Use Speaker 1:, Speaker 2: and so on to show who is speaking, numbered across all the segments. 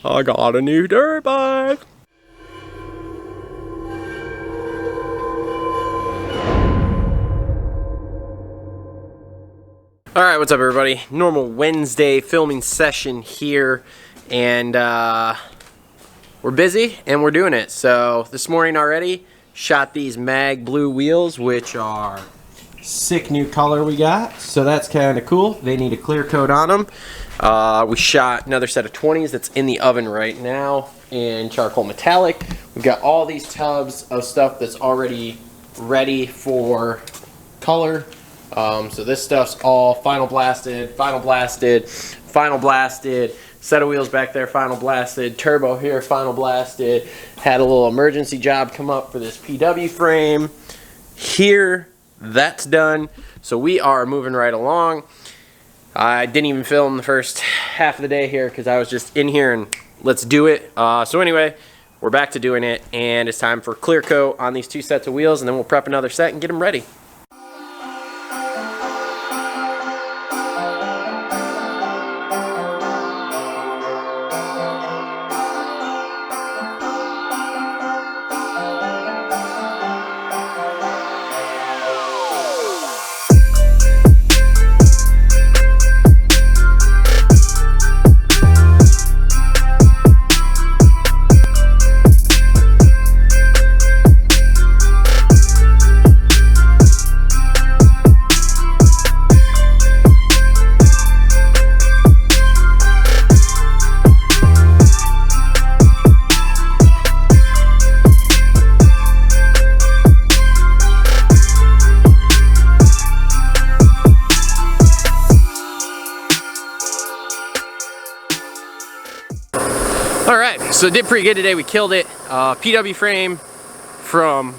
Speaker 1: I got a new dirt bike. Alright, what's up everybody? Normal Wednesday filming session here, and we're busy and we're doing it. So this morning already, shot these mag blue wheels, which are sick new color we got. So that's kind of cool. They need a clear coat on them. We shot another set of 20s that's in the oven right now in charcoal metallic. We've got all these tubs of stuff that's already ready for color. So this stuff's all final blasted, set of wheels back there, final blasted, turbo here, final blasted. Had a little emergency job come up for this PW frame. Here, that's done. So we are moving right along. I didn't even film the first half of the day here because I was just in here and let's do it. So anyway, we're back to doing it, and it's time for clear coat on these two sets of wheels, and then we'll prep another set and get them ready. Alright, so did pretty good today. We killed it. PW frame from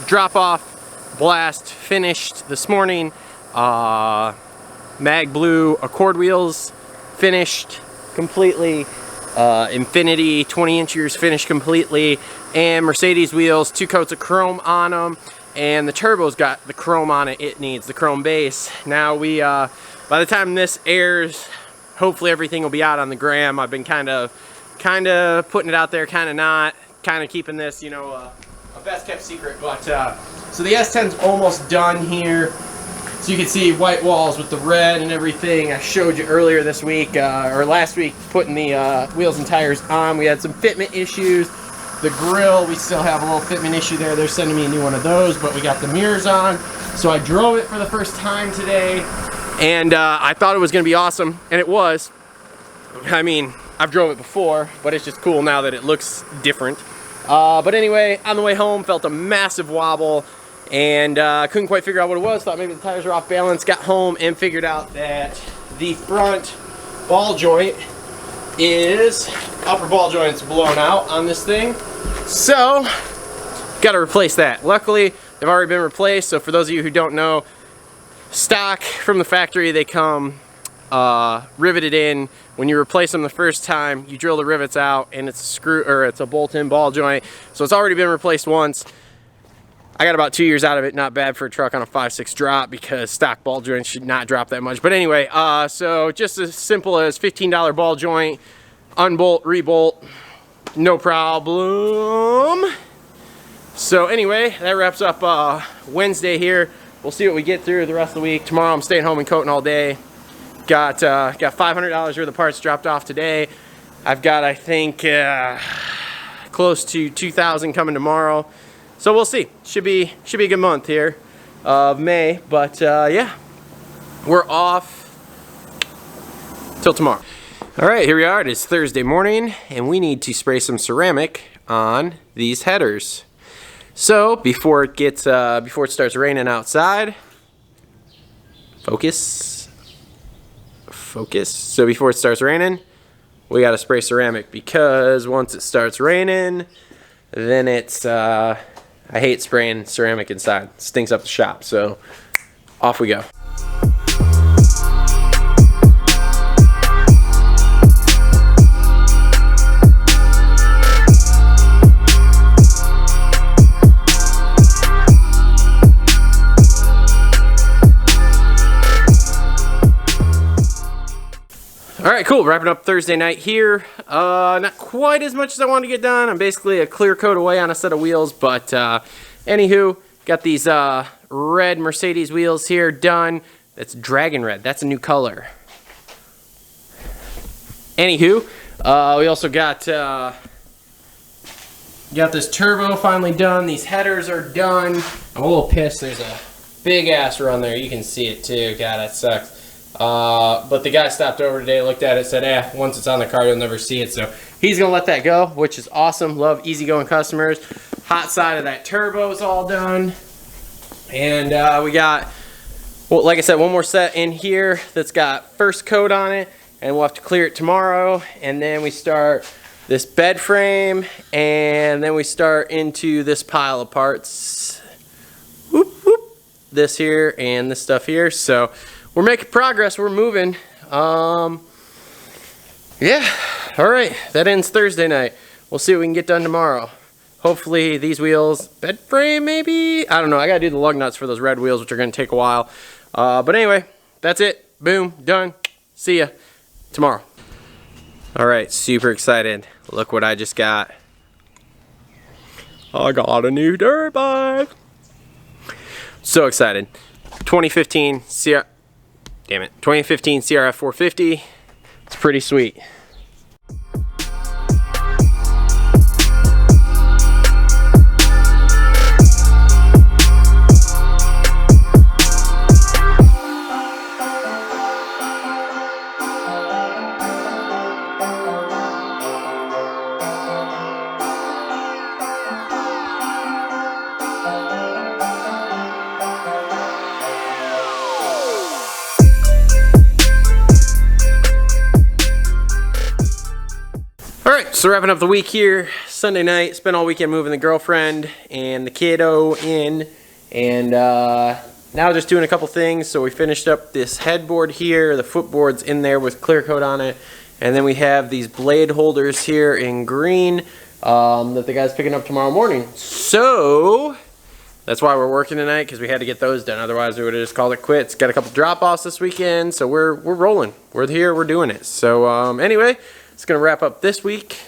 Speaker 1: drop off, blast, finished this morning. Mag blue Accord wheels finished completely. Infinity 20 inchers finished completely. And Mercedes wheels, 2 coats of chrome on them. And the turbo's got the chrome on it. It needs the chrome base. Now we, by the time this airs, hopefully everything will be out on the gram. I've been kind of putting it out there, kind of not, kind of keeping this, you know, a best kept secret. But so the S10's almost done here. So you can see white walls with the red and everything. I showed you earlier this week, or last week, putting the wheels and tires on. We had some fitment issues. The grill, we still have a little fitment issue there. They're sending me a new one of those, but we got the mirrors on. So I drove it for the first time today, and I thought it was going to be awesome, and it was. I mean, I've drove it before, but it's just cool now that it looks different. But anyway, on the way home, felt a massive wobble, and couldn't quite figure out what it was. Thought maybe the tires were off balance. Got home and figured out that the front ball joint is, upper ball joint's blown out on this thing. So, got to replace that. Luckily, they've already been replaced, so for those of you who don't know, stock from the factory, they come riveted in. When you replace them the first time, you drill the rivets out, and it's a screw, or it's a bolt-in ball joint. So it's already been replaced once. I got about 2 years out of it. Not bad for a truck on a 5.6 drop, because stock ball joints should not drop that much. But anyway, so just as simple as $15 ball joint, unbolt, rebolt, no problem. So anyway, that wraps up Wednesday here. We'll see what we get through the rest of the week. Tomorrow I'm staying home and coating all day. Got $500 worth of parts dropped off today. I've got, I think, close to 2,000 coming tomorrow. So we'll see. Should be a good month here of May. But yeah, we're off till tomorrow. All right, here we are. It is Thursday morning, and we need to spray some ceramic on these headers. So before it starts raining outside, focus. So before it starts raining, we got to spray ceramic, because once it starts raining, then it's I hate spraying ceramic inside. It stinks up the shop. So off we go. All right, cool. Cool, wrapping up Thursday night here. Not quite as much as I wanted to get done. I'm basically a clear coat away on a set of wheels, but anywho, got these red Mercedes wheels here done. That's dragon red. That's a new color. Anywho, we also got this turbo finally done. These headers are done. I'm a little pissed. There's a big ass run there. You can see it too. God, that sucks. But the guy stopped over today, looked at it, said, once it's on the car, you'll never see it. So he's going to let that go, which is awesome. Love easygoing customers. Hot side of that turbo is all done. And we got, well, like I said, one more set in here that's got first coat on it. And we'll have to clear it tomorrow. And then we start this bed frame. And then we start into this pile of parts. Whoop, whoop. This here and this stuff here. So we're making progress. We're moving. Yeah. All right. That ends Thursday night. We'll see what we can get done tomorrow. Hopefully these wheels, bed frame maybe? I don't know. I got to do the lug nuts for those red wheels, which are going to take a while. But anyway, that's it. Boom. Done. See ya tomorrow. All right. Super excited. Look what I just got. I got a new dirt bike. So excited. 2015 CR... Damn it. 2015 CRF 450. It's pretty sweet. Alright, so wrapping up the week here, Sunday night, spent all weekend moving the girlfriend and the kiddo in, and now just doing a couple things. So we finished up this headboard here, the footboard's in there with clear coat on it, and then we have these blade holders here in green that the guy's picking up tomorrow morning. So that's why we're working tonight, because we had to get those done, otherwise we would have just called it quits. Got a couple drop-offs this weekend, so we're rolling. We're here, we're doing it. So anyway, it's going to wrap up this week.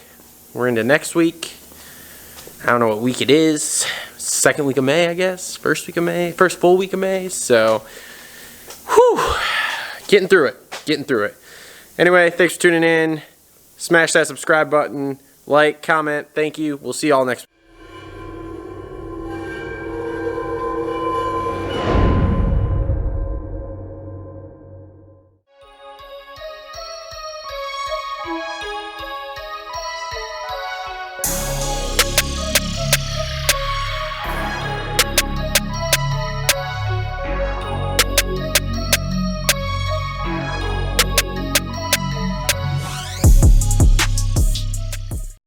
Speaker 1: We're into next week. I don't know what week it is. Second week of May, I guess. First week of May. First full week of May. So, whew. Getting through it. Getting through it. Anyway, thanks for tuning in. Smash that subscribe button. Like, comment. Thank you. We'll see y'all next week.